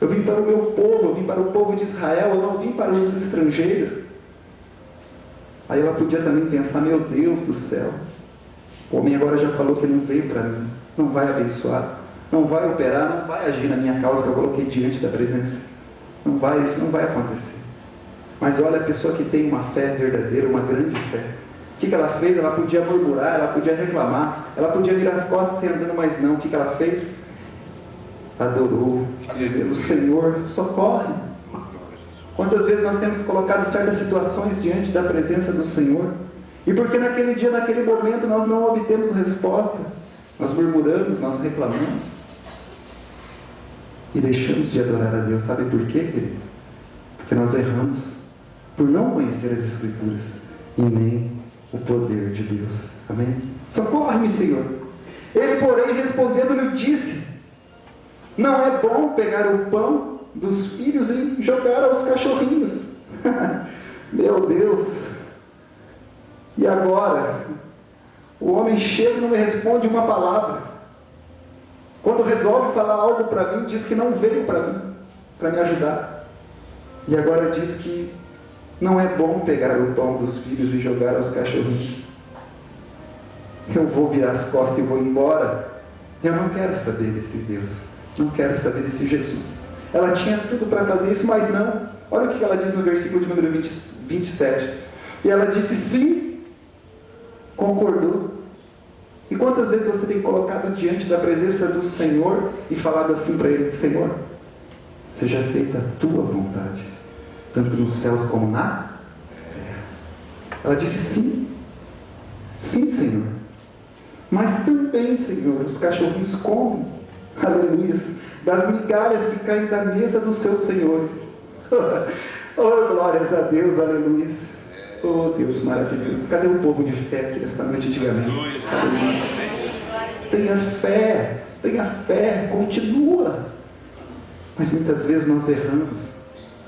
Eu vim para o meu povo, eu vim para o povo de Israel, eu não vim para os estrangeiros. Aí ela podia também pensar: meu Deus do céu, o homem agora já falou que não veio para mim, não vai abençoar, não vai operar, não vai agir na minha causa que eu coloquei diante da presença. Não vai, isso não vai acontecer. Mas olha, a pessoa que tem uma fé verdadeira, uma grande fé, o que ela fez? Ela podia murmurar, ela podia reclamar, ela podia virar as costas sem andando, mas não. O que ela fez? Adorou, dizendo: Senhor, socorre. Quantas vezes nós temos colocado certas situações diante da presença do Senhor, e porque naquele dia, naquele momento, nós não obtemos resposta, nós murmuramos, nós reclamamos, e deixamos de adorar a Deus. Sabe por quê, queridos? Porque nós erramos por não conhecer as Escrituras e nem o poder de Deus. Amém? Socorre-me, Senhor. Ele, porém, respondendo-lhe, disse: não é bom pegar o pão dos filhos e jogar aos cachorrinhos. Meu Deus! E agora? O homem chega e não me responde uma palavra. Quando resolve falar algo para mim, diz que não veio para mim, para me ajudar. E agora diz que não é bom pegar o pão dos filhos e jogar aos cachorrinhos. Eu vou virar as costas e vou embora. Eu não quero saber desse Deus. Não quero saber desse Jesus. Ela tinha tudo para fazer isso, mas não. Olha o que ela diz no versículo de número 27. E ela disse sim. Concordou. E quantas vezes você tem colocado diante da presença do Senhor e falado assim para Ele: Senhor, seja feita a Tua vontade, tanto nos céus como na terra. Ela disse sim. Sim, Senhor. Mas também, Senhor, os cachorrinhos comem, aleluia, das migalhas que caem da mesa dos seus senhores. Oh, glórias a Deus, aleluia. Oh, Deus maravilhoso. Cadê o povo de fé aqui nesta noite, antigamente? Tenha fé, continua. Mas muitas vezes nós erramos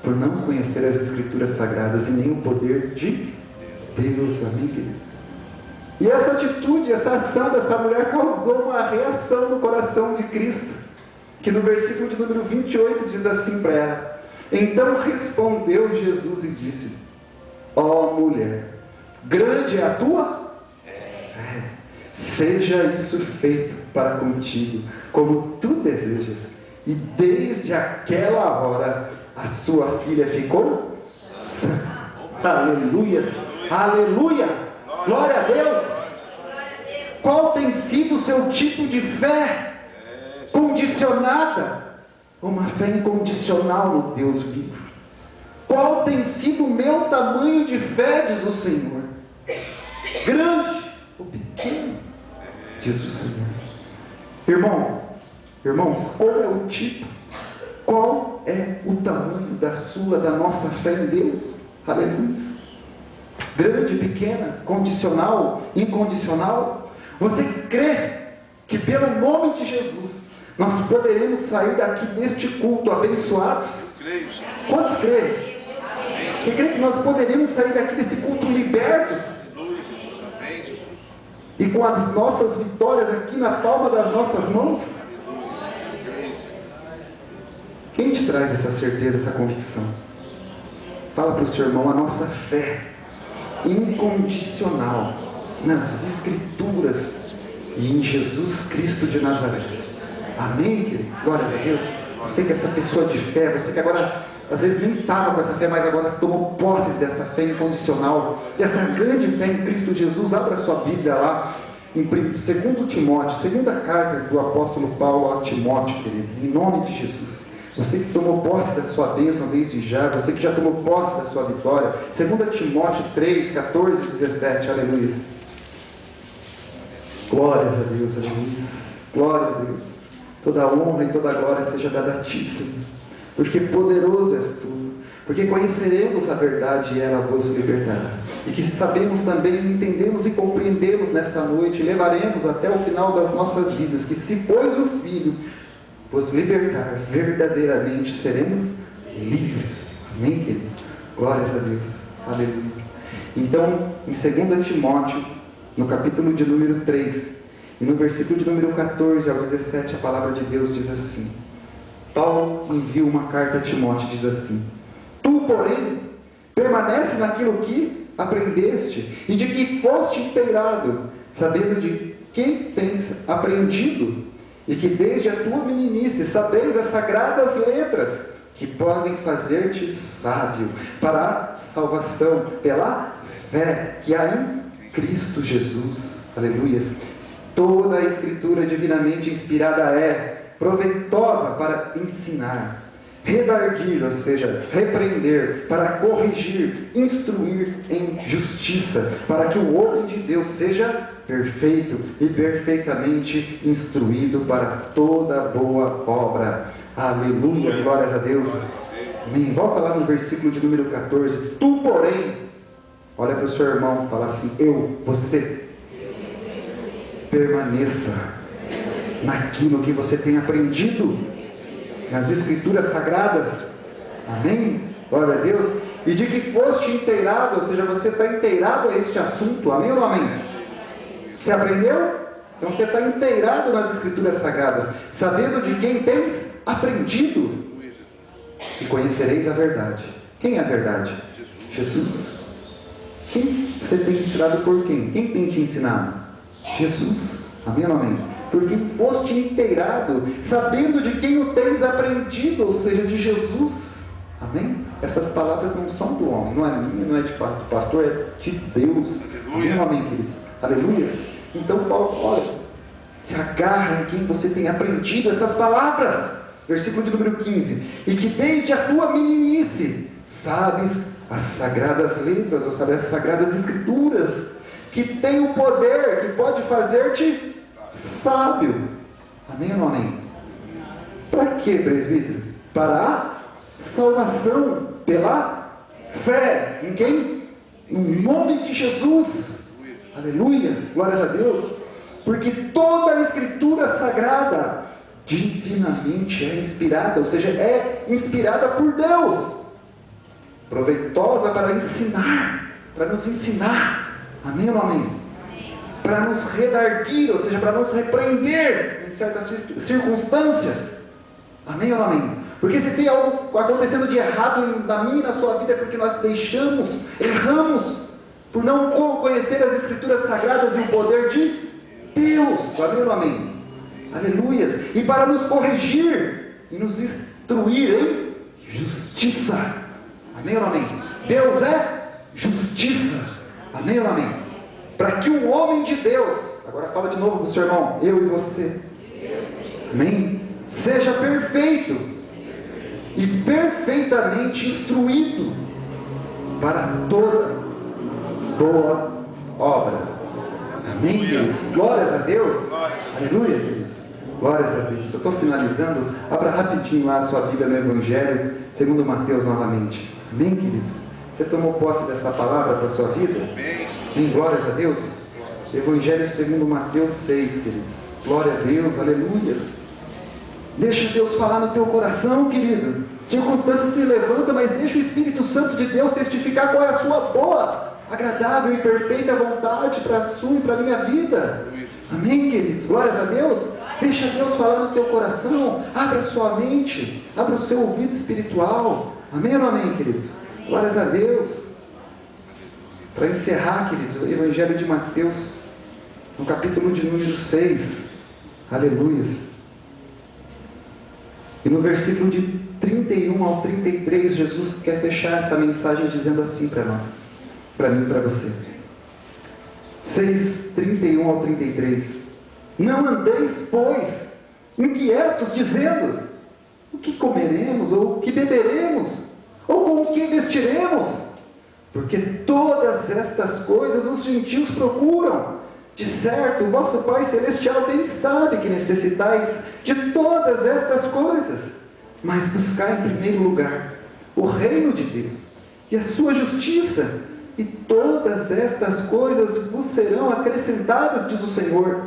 por não conhecer as Escrituras Sagradas e nem o poder de Deus. Amém, queridos? E essa atitude, essa ação dessa mulher causou uma reação no coração de Cristo, que no versículo de número 28 diz assim para ela: então respondeu Jesus e disse: ó mulher, grande é a tua fé, seja isso feito para contigo, como tu desejas. E desde aquela hora a sua filha ficou sã. Aleluia, aleluia, glória a Deus. Qual tem sido o seu tipo de fé? Condicionada? Uma fé incondicional no Deus vivo. Qual tem sido o meu tamanho de fé, diz o Senhor? Grande ou pequeno, diz o Senhor. Irmãos, qual é o tipo? Qual é o tamanho da nossa fé em Deus? Aleluia. Grande, pequena, condicional, incondicional? Você crê que pelo nome de Jesus nós poderemos sair daqui deste culto abençoados? Quantos creem? Você crê que nós poderemos sair daqui desse culto libertos? E com as nossas vitórias aqui na palma das nossas mãos? Quem te traz essa certeza, essa convicção? Fala para o seu irmão: a nossa fé incondicional nas Escrituras e em Jesus Cristo de Nazaré. Amém, querido? Glórias a Deus. Você que é essa pessoa de fé, você que agora às vezes nem estava com essa fé, mas agora tomou posse dessa fé incondicional, dessa grande fé em Cristo Jesus. Abra sua Bíblia lá em 2 Timóteo, segunda carta do apóstolo Paulo a Timóteo, querido, em nome de Jesus. Você que tomou posse da sua bênção desde já, você que já tomou posse da sua vitória. 2 Timóteo 3, 14 e 17, aleluia. Glórias a Deus, aleluia. Glória a Deus. Toda a honra e toda a glória seja dada a ti, Senhor, porque poderoso és tu, porque conheceremos a verdade e ela vos libertará. E que sabemos também, entendemos e compreendemos nesta noite, levaremos até o final das nossas vidas, que se pois o Filho vos libertar, verdadeiramente seremos livres. Amém, queridos? Glórias a Deus. Aleluia. Então, em 2 Timóteo, no capítulo de número 3, E no versículo de número 14 ao 17, a palavra de Deus diz assim: Paulo envia uma carta a Timóteo, diz assim: Tu, porém, permanece naquilo que aprendeste e de que foste inteirado, sabendo de que tens aprendido, e que desde a tua meninice sabeis as sagradas letras, que podem fazer-te sábio para a salvação pela fé que há em Cristo Jesus. Aleluias. Toda a Escritura divinamente inspirada é proveitosa para ensinar, redarguir, ou seja, repreender, para corrigir, instruir em justiça, para que o homem de Deus seja perfeito e perfeitamente instruído para toda boa obra. Aleluia, glórias a Deus. Amém. Volta lá no versículo de número 14. Tu, porém, olha para o seu irmão, fala assim: você permaneça naquilo que você tem aprendido nas Escrituras Sagradas. Amém? Glória a Deus. E de que foste inteirado, ou seja, você está inteirado a este assunto. Amém ou não amém? Você aprendeu? Então você está inteirado nas Escrituras Sagradas, sabendo de quem tens aprendido, e conhecereis a verdade. Quem é a verdade? Jesus. Quem você tem ensinado por quem? Quem tem te ensinado? Jesus. Amém ou não amém? Porque foste inteirado, sabendo de quem o tens aprendido, ou seja, de Jesus. Amém? Essas palavras não são do homem, não é minha, não é de parte do pastor, é de Deus. Amém ou amém, queridos? Aleluia. Então Paulo, olha, se agarra em quem você tem aprendido essas palavras. Versículo de número 15: E que desde a tua meninice sabes as sagradas letras, ou sabes as sagradas escrituras, que tem o poder, que pode fazer-te sábio. Amém ou não amém? Para quê, presbítero? Para a salvação pela fé. Em quem? No nome de Jesus. Aleluia, glórias a Deus. Porque toda a Escritura Sagrada divinamente é inspirada, ou seja, é inspirada por Deus, proveitosa para ensinar, para nos ensinar. Amém ou não amém? Para nos redarguir, ou seja, para nos repreender em certas circunstâncias. Amém ou não amém? Porque se tem algo acontecendo de errado na minha e na sua vida, é porque nós erramos, por não conhecer as Escrituras Sagradas e o poder de Deus. Amém ou não amém? Aleluias. E para nos corrigir e nos instruir em justiça. Amém ou não amém? Deus é justiça. Amém ou não amém? Para que o homem de Deus, agora fala de novo para o seu irmão, eu e você, amém? Seja perfeito e perfeitamente instruído para toda boa obra. Amém, queridos? Glórias a Deus. Aleluia, queridos. Glórias a Deus. Eu estou finalizando. Abra rapidinho lá a sua Bíblia no Evangelho, segundo Mateus novamente. Amém, queridos? Você tomou posse dessa palavra para a sua vida? Amém. Glórias a Deus. Evangelho segundo Mateus 6, queridos. Glória a Deus. Aleluias. Deixa Deus falar no teu coração, querido. Circunstâncias se levantam, mas deixa o Espírito Santo de Deus testificar qual é a sua boa, agradável e perfeita vontade para a sua e para a minha vida. Amém, queridos? Glórias a Deus. Deixa Deus falar no teu coração. Abra a sua mente, abra o seu ouvido espiritual. Amém ou não amém, queridos? Glórias a Deus. Para encerrar, queridos, o Evangelho de Mateus, no capítulo de número 6. Aleluias. E no versículo de 31 ao 33, Jesus quer fechar essa mensagem dizendo assim para nós, para mim e para você. 6, 31 ao 33. Não andeis, pois, inquietos, dizendo: o que comeremos, ou o que beberemos, ou com o que vestiremos? Porque todas estas coisas os gentios procuram. De certo, o vosso Pai Celestial bem sabe que necessitais de todas estas coisas. Mas buscai em primeiro lugar o reino de Deus e a sua justiça, e todas estas coisas vos serão acrescentadas, diz o Senhor.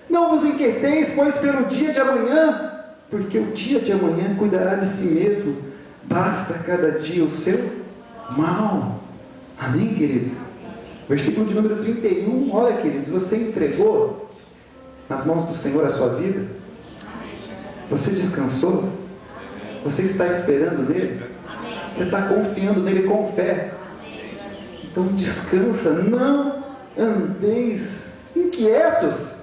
Não vos inquieteis, pois, pelo dia de amanhã, porque o dia de amanhã cuidará de si mesmo. Basta cada dia o seu mal. Amém, queridos? Versículo de número 31, olha, queridos, você entregou nas mãos do Senhor a sua vida? Você descansou? Você está esperando nele? Você está confiando nele com fé? Então descansa, não andeis inquietos.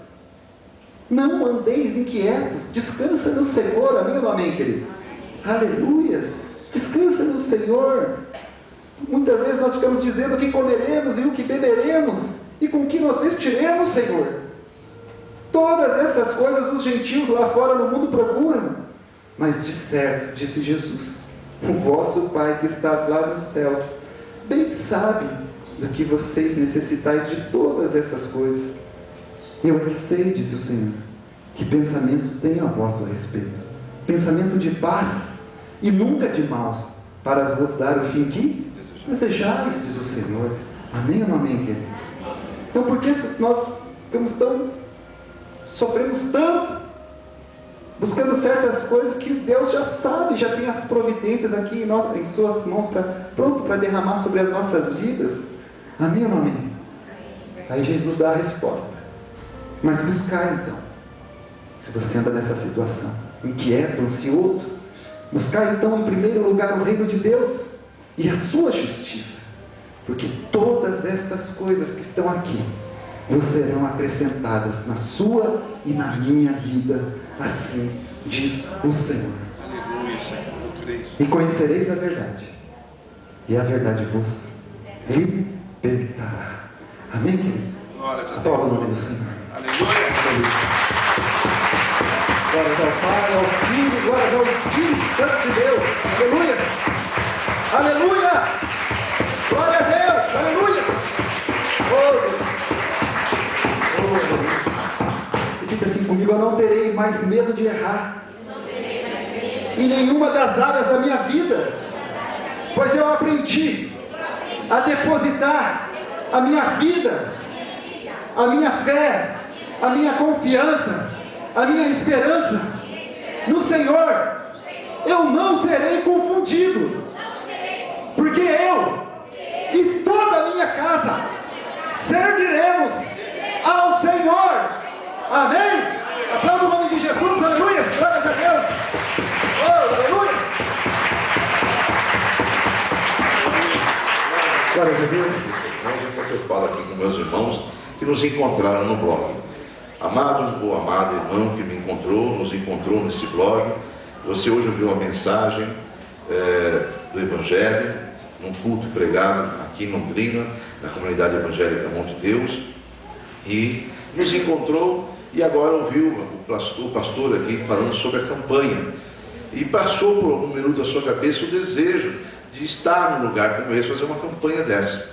Não andeis inquietos. Descansa no Senhor, amém ou não amém, queridos? Aleluias. Descansa no Senhor. Muitas vezes nós ficamos dizendo o que comeremos e o que beberemos e com o que nós vestiremos, Senhor. Todas essas coisas os gentios lá fora no mundo procuram. Mas de certo, disse Jesus, o vosso Pai que estás lá nos céus, bem sabe do que vocês necessitais de todas essas coisas. Eu é que sei, disse o Senhor, que pensamento tenho a vosso respeito. Pensamento de paz e nunca de maus, para vos dar o fim que desejais, diz o Senhor. Amém ou não amém, queridos? Então por que nós sofremos tanto, buscando certas coisas que Deus já sabe, já tem as providências aqui em suas mãos, pronto para derramar sobre as nossas vidas? Amém ou não amém? Aí Jesus dá a resposta. Mas buscar então, se você anda nessa situação, inquieto, ansioso, buscar então em primeiro lugar o reino de Deus e a sua justiça, porque todas estas coisas que estão aqui vos serão acrescentadas na sua e na minha vida, assim diz o Senhor. E conhecereis a verdade, e a verdade vos libertará. Amém, queridos? Aplauda o nome do Senhor. Aleluia. Glórias ao Pai, ao Filho, glórias ao Espírito Santo de Deus. Aleluia. Aleluia. Glória a Deus. Aleluia. Oh Deus. Repita assim comigo: eu não terei mais medo de errar em nenhuma das áreas da minha vida, pois eu aprendi a depositar a minha vida, a minha fé, a minha confiança, a minha esperança no Senhor. Eu não serei confundido, porque eu e toda a minha casa serviremos ao Senhor. Amém? Aplauda o nome de Jesus. Aleluia. Glórias a Deus. Oh, aleluia. Glórias a Deus. Enquanto eu falo aqui com meus irmãos que nos encontraram no blog. Amado ou amado irmão que me encontrou, nos encontrou nesse blog. Você hoje ouviu a mensagem do Evangelho, num culto pregado aqui em Londrina, na comunidade evangélica Monte Deus, e nos encontrou e agora ouviu o pastor aqui falando sobre a campanha, e passou por algum minuto da sua cabeça o desejo de estar num lugar como esse, fazer uma campanha dessa.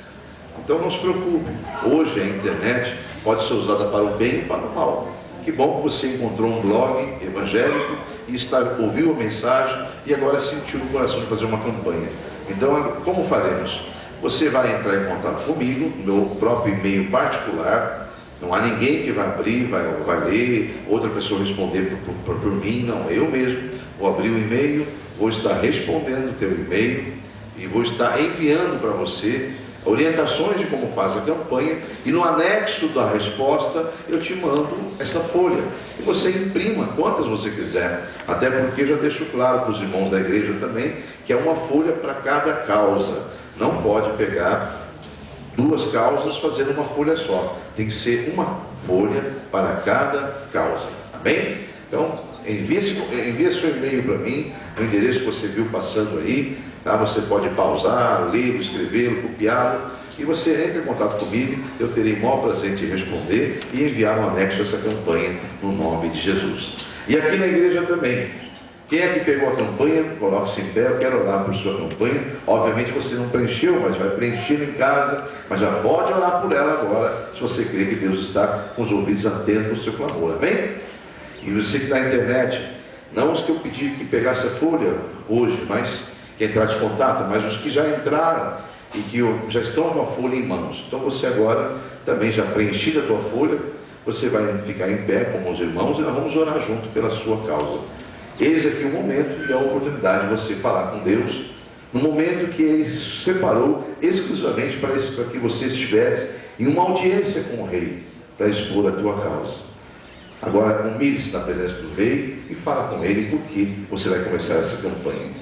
Então não se preocupe, hoje a internet pode ser usada para o bem e para o mal. Que bom que você encontrou um blog evangélico e ouviu a mensagem e agora sentiu no coração de fazer uma campanha. Então, como faremos? Você vai entrar em contato comigo, no meu próprio e-mail particular. Não há ninguém que vai abrir, vai ler, outra pessoa responder por mim, não, eu mesmo vou abrir o e-mail, vou estar respondendo o teu e-mail e vou estar enviando para você orientações de como faz a campanha, e no anexo da resposta eu te mando essa folha e você imprima quantas você quiser, até porque eu já deixo claro para os irmãos da igreja também que é uma folha para cada causa. Não pode pegar duas causas fazendo uma folha só, tem que ser uma folha para cada causa. Amém? Então envie seu e-mail para mim, no endereço que você viu passando aí. Você pode pausar, lê-lo, escrevê-lo, copiá-lo, e você entra em contato comigo. Eu terei o maior prazer de responder e enviar um anexo a essa campanha no nome de Jesus. E aqui na igreja também, quem é que pegou a campanha, coloque-se em pé. Eu quero orar por sua campanha. Obviamente você não preencheu, mas vai preencher em casa, mas já pode orar por ela agora, se você crê que Deus está com os ouvidos atentos ao seu clamor. Amém? E você que está na internet, não os que eu pedi que pegasse a folha hoje, mas que entrasse em contato, mas os que já entraram e que já estão com a folha em mãos. Então você agora também já preenchida a tua folha, você vai ficar em pé com os irmãos e nós vamos orar junto pela sua causa. Eis aqui o momento e a oportunidade de você falar com Deus, no momento que Ele separou exclusivamente para que você estivesse em uma audiência com o Rei, para expor a tua causa. Agora, humilhe-se na presença do rei e fala com ele porque você vai começar essa campanha.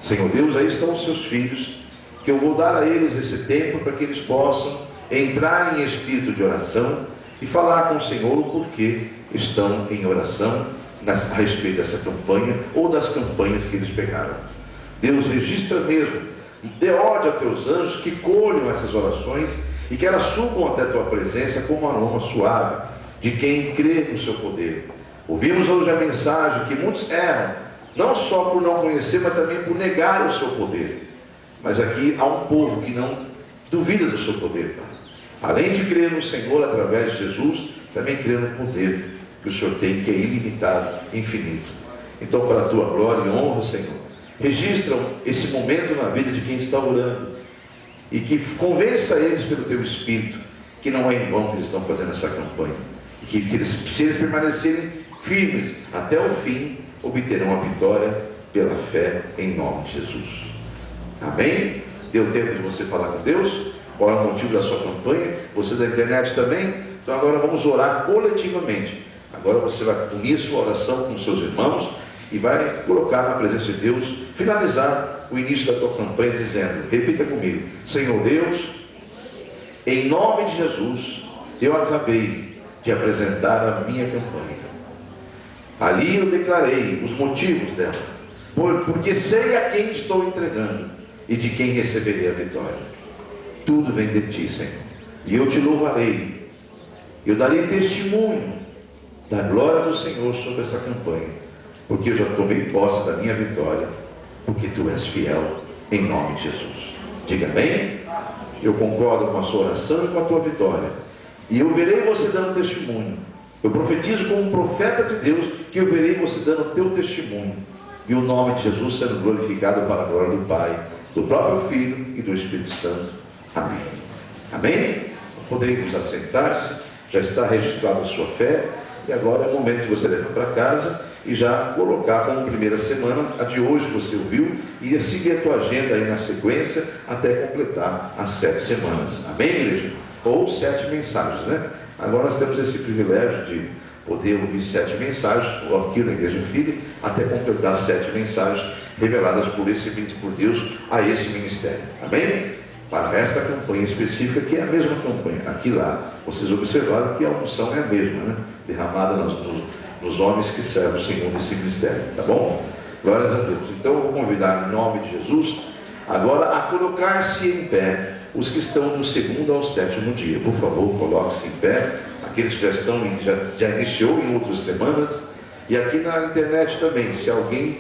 Senhor Deus, aí estão os seus filhos, que eu vou dar a eles esse tempo para que eles possam entrar em espírito de oração e falar com o Senhor o porquê estão em oração a respeito dessa campanha ou das campanhas que eles pegaram. Deus, registra mesmo, dê ordem a teus anjos que colham essas orações e que elas subam até a tua presença como um aroma suave de quem crê no seu poder. Ouvimos hoje a mensagem que muitos erram, não só por não conhecer, mas também por negar o seu poder. Mas aqui há um povo que não duvida do seu poder, Pai. Além de crer no Senhor através de Jesus, também crer no poder que o Senhor tem, que é ilimitado, infinito. Então, para a tua glória e honra, Senhor, registram esse momento na vida de quem está orando e que convença eles pelo teu Espírito que não é em vão que eles estão fazendo essa campanha e que eles, se eles permanecerem firmes até o fim, obterão a vitória pela fé em nome de Jesus. Amém? Deu tempo de você falar com Deus? Qual é o motivo da sua campanha? Você da internet também? Então agora vamos orar coletivamente. Agora você vai unir sua oração com seus irmãos e vai colocar na presença de Deus, finalizar o início da tua campanha dizendo, repita comigo: Senhor Deus, em nome de Jesus, eu acabei de apresentar a minha campanha. Ali eu declarei os motivos dela, porque sei a quem estou entregando e de quem receberei a vitória. Tudo vem de ti, Senhor, e eu te louvarei. Eu darei testemunho da glória do Senhor sobre essa campanha, porque eu já tomei posse da minha vitória, porque tu és fiel, em nome de Jesus. Diga amém? Eu concordo com a sua oração e com a tua vitória, e eu verei você dando testemunho. Eu profetizo como um profeta de Deus que eu verei você dando o teu testemunho, e o nome de Jesus sendo glorificado para a glória do Pai, do próprio Filho e do Espírito Santo. Amém. Amém? Podemos assentar-se, já está registrada a sua fé, e agora é o momento de você levar para casa e já colocar como primeira semana a de hoje que você ouviu, e seguir a tua agenda aí na sequência até completar as 7 semanas. Amém, igreja? Ou 7 mensagens, né? Agora nós temos esse privilégio de poder ouvir 7 mensagens aqui na Igreja Filho, até completar as 7 mensagens reveladas por Deus a esse ministério. Amém? Para esta campanha específica, que é a mesma campanha, aqui lá, vocês observaram que a unção é a mesma, né? Derramada nos homens que servem o Senhor nesse ministério, tá bom? Glórias a Deus. Então eu vou convidar, em nome de Jesus, agora a colocar-se em pé os que estão do 2º ao 7º dia. Por favor, coloque-se em pé, aqueles que já iniciou em outras semanas, e aqui na internet também, se alguém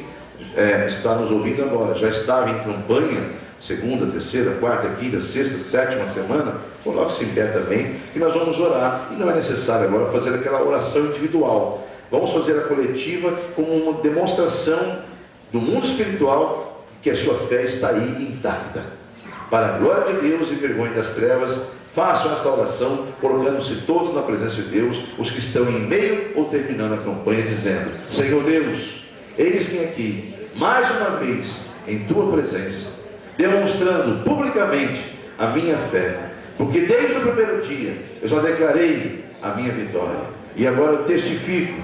está nos ouvindo agora, já estava em campanha, 2ª, 3ª, 4ª, 5ª, 6ª, 7ª semana, coloque-se em pé também, e nós vamos orar. E não é necessário agora fazer aquela oração individual. Vamos fazer a coletiva como uma demonstração do mundo espiritual que a sua fé está aí intacta. Para a glória de Deus e vergonha das trevas, façam esta oração, colocando-se todos na presença de Deus, os que estão em meio ou terminando a campanha, dizendo: Senhor Deus, eis-me aqui, mais uma vez, em tua presença, demonstrando publicamente a minha fé, porque desde o primeiro dia eu já declarei a minha vitória, e agora eu testifico,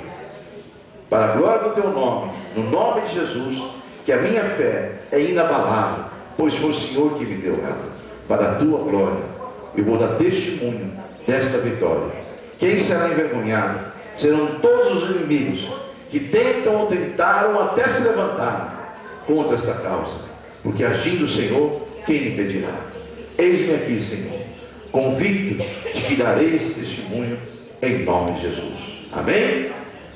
para a glória do teu nome, no nome de Jesus, que a minha fé é inabalável, pois foi o Senhor que me deu ela. Para a tua glória eu vou dar testemunho desta vitória. Quem será envergonhado serão todos os inimigos que tentam ou tentaram até se levantar contra esta causa, porque agindo o Senhor, quem impedirá? Eis-me aqui, Senhor, convicto de que darei esse testemunho em nome de Jesus. Amém?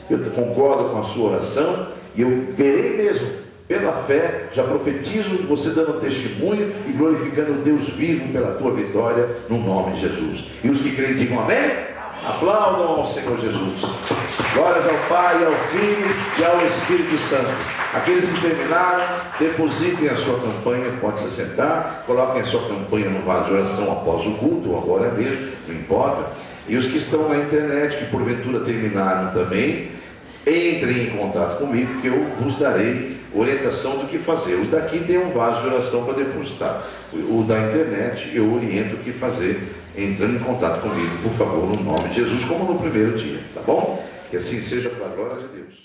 Eu concordo com a sua oração, e eu verei mesmo, pela fé, já profetizo você dando testemunho e glorificando o Deus vivo pela tua vitória, no nome de Jesus. E os que creem digam amém? Aplaudam ao Senhor Jesus. Glórias ao Pai, ao Filho e ao Espírito Santo. Aqueles que terminaram, depositem a sua campanha, pode se sentar, coloquem a sua campanha no vaso de oração após o culto, ou agora mesmo, não importa. E os que estão na internet, que porventura terminaram também, entrem em contato comigo, que eu vos darei orientação do que fazer. Os daqui tem um vaso de oração para depositar. O da internet eu oriento o que fazer, entrando em contato comigo, por favor, no nome de Jesus, como no primeiro dia, tá bom? Que assim seja para a glória de Deus.